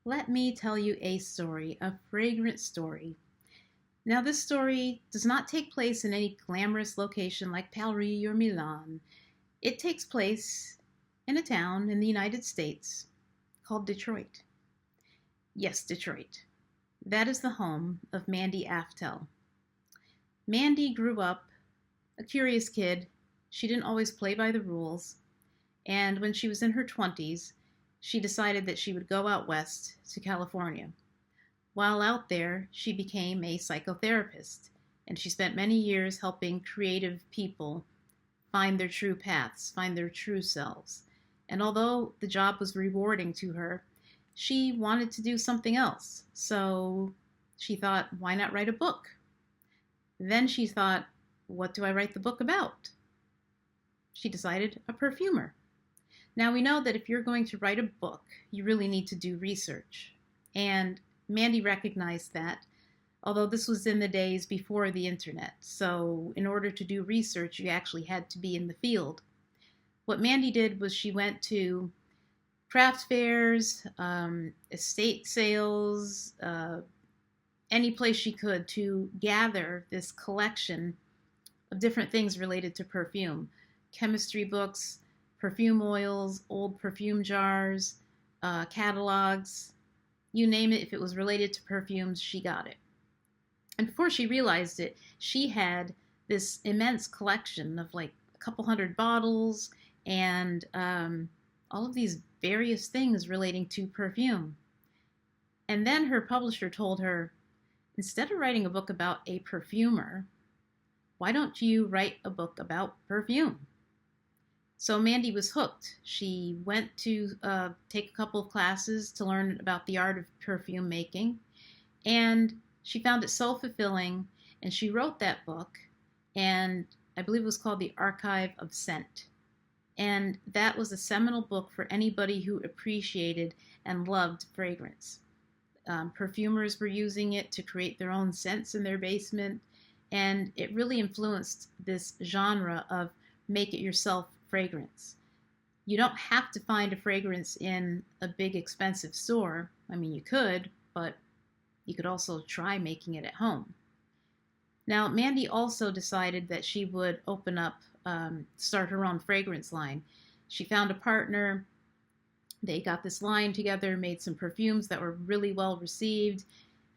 Let me tell you a story, a fragrant story. Now, this story does not take place in any glamorous location like Paris or Milan. It takes place in a town in the United States called Detroit. Yes, Detroit. That is the home of Mandy Aftel. Mandy grew up a curious kid. She didn't always play by the rules. And when she was in her 20s, she decided that she would go out west to California. While out there, she became a psychotherapist, and she spent many years helping creative people find their true paths, find their true selves. And although the job was rewarding to her, she wanted to do something else. So she thought, why not write a book? Then she thought, what do I write the book about? She decided a perfumer. Now we know that if you're going to write a book, you really need to do research. And Mandy recognized that, although this was in the days before the internet. So in order to do research, you actually had to be in the field. What Mandy did was she went to craft fairs, estate sales, any place she could to gather this collection of different things related to perfume. Chemistry books, perfume oils, old perfume jars, catalogs, you name it. If it was related to perfumes, she got it. And before she realized it, she had this immense collection of like a couple hundred bottles and all of these various things relating to perfume. And then her publisher told her, instead of writing a book about a perfumer, why don't you write a book about perfume? So Mandy was hooked. She went to take a couple of classes to learn about the art of perfume making, and she found it so fulfilling, and she wrote that book, and I believe it was called The Archive of Scent. And that was a seminal book for anybody who appreciated and loved fragrance. Perfumers were using it to create their own scents in their basement, and it really influenced this genre of make-it-yourself fragrance. You don't have to find a fragrance in a big expensive store. I mean, you could, but you could also try making it at home. Now, Mandy also decided that she would open up, start her own fragrance line. She found a partner. They got this line together, made some perfumes that were really well received.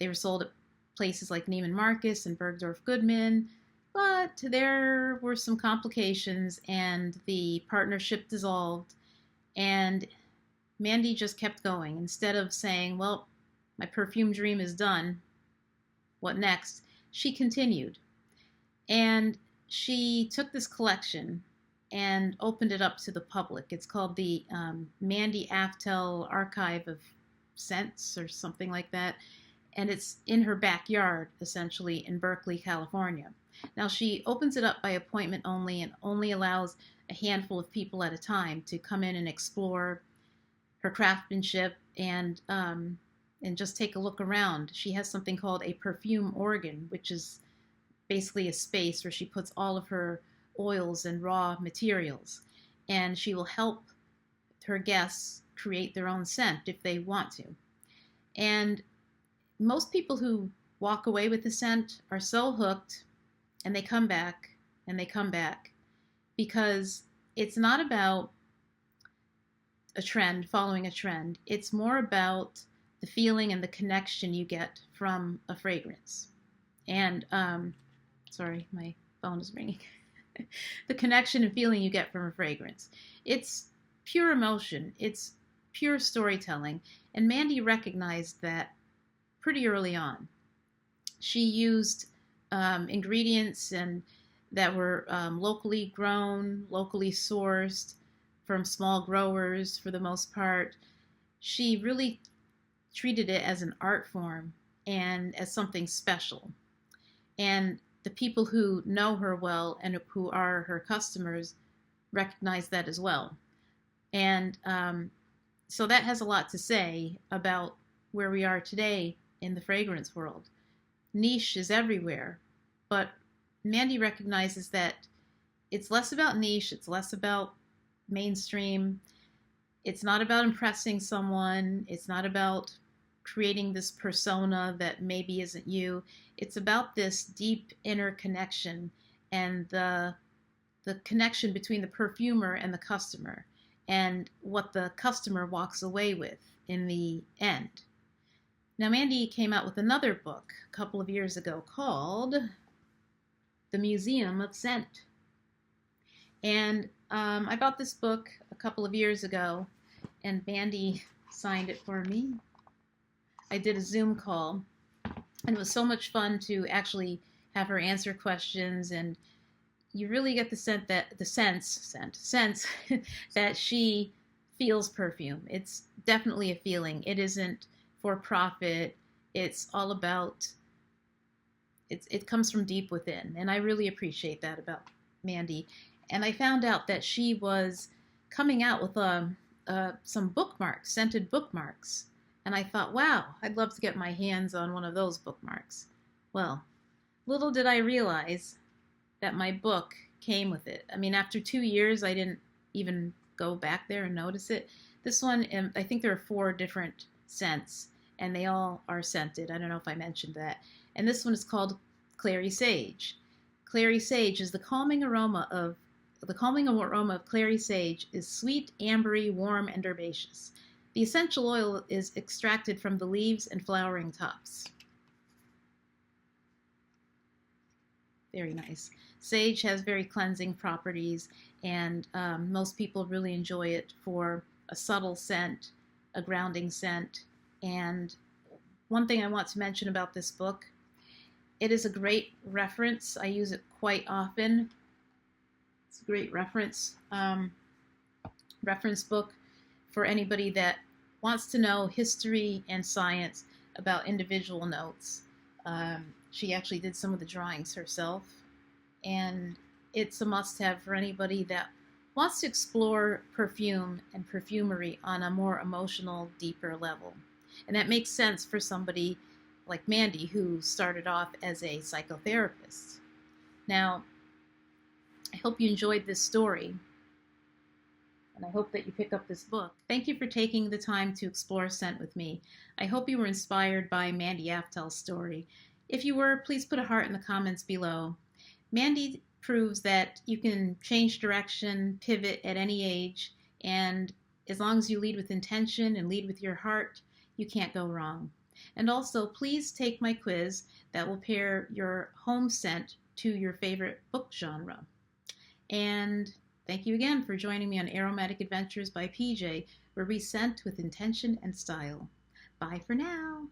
They were sold at places like Neiman Marcus and Bergdorf Goodman, but there were some complications and the partnership dissolved, and Mandy just kept going. Instead of saying, well, my perfume dream is done, what next? She continued. And she took this collection and opened it up to the public. It's called the Mandy Aftel Archive of Scents or something like that. And it's in her backyard, essentially, in Berkeley, California. Now, she opens it up by appointment only and only allows a handful of people at a time to come in and explore her craftsmanship and just take a look around. She has something called a perfume organ, which is basically a space where she puts all of her oils and raw materials. And she will help her guests create their own scent if they want to. And most people who walk away with the scent are so hooked, and they come back and they come back, because it's not about a trend, following a trend. It's more about the feeling and the connection you get from a fragrance. And sorry, my phone is ringing. The connection and feeling you get from a fragrance. It's pure emotion. It's pure storytelling. And Mandy recognized that pretty early on. She used ingredients and that were locally grown, locally sourced from small growers for the most part. She really treated it as an art form and as something special. And the people who know her well and who are her customers recognize that as well. And so that has a lot to say about where we are today in the fragrance world. Niche is everywhere, but Mandy recognizes that it's less about niche, it's less about mainstream, it's not about impressing someone, it's not about creating this persona that maybe isn't you. It's about this deep inner connection and the connection between the perfumer and the customer and what the customer walks away with in the end. Now, Mandy came out with another book a couple of years ago called The Museum of Scent. And I bought this book a couple of years ago, and Mandy signed it for me. I did a Zoom call, and it was so much fun to actually have her answer questions, and you really get the sense that she feels perfume. It's definitely a feeling. It isn't for profit. It's all about, it comes from deep within, and I really appreciate that about Mandy. And I found out that she was coming out with some bookmarks, scented bookmarks. And I thought, wow, I'd love to get my hands on one of those bookmarks. Well, little did I realize that my book came with it. I mean, after 2 years, I didn't even go back there and notice it. This one, I think there are 4 different scents, and they all are scented. I don't know if I mentioned that. And this one is called Clary Sage. Clary Sage is the calming aroma of clary sage is sweet, ambery, warm, and herbaceous. The essential oil is extracted from the leaves and flowering tops. Very nice. Sage has very cleansing properties, and most people really enjoy it for a subtle scent, a grounding scent. And one thing I want to mention about this book, it is a great reference. I use it quite often. It's a great reference book for anybody that wants to know history and science about individual notes. She actually did some of the drawings herself, and it's a must-have for anybody that wants to explore perfume and perfumery on a more emotional, deeper level. And that makes sense for somebody like Mandy, who started off as a psychotherapist. Now, I hope you enjoyed this story, and I hope that you pick up this book. Thank you for taking the time to explore scent with me. I hope you were inspired by Mandy Aftel's story. If you were, please put a heart in the comments below. Mandy proves that you can change direction, pivot at any age, and as long as you lead with intention and lead with your heart, you can't go wrong. And also, please take my quiz that will pair your home scent to your favorite book genre. And thank you again for joining me on Aromatic Adventures by PJ, where we scent with intention and style. Bye for now.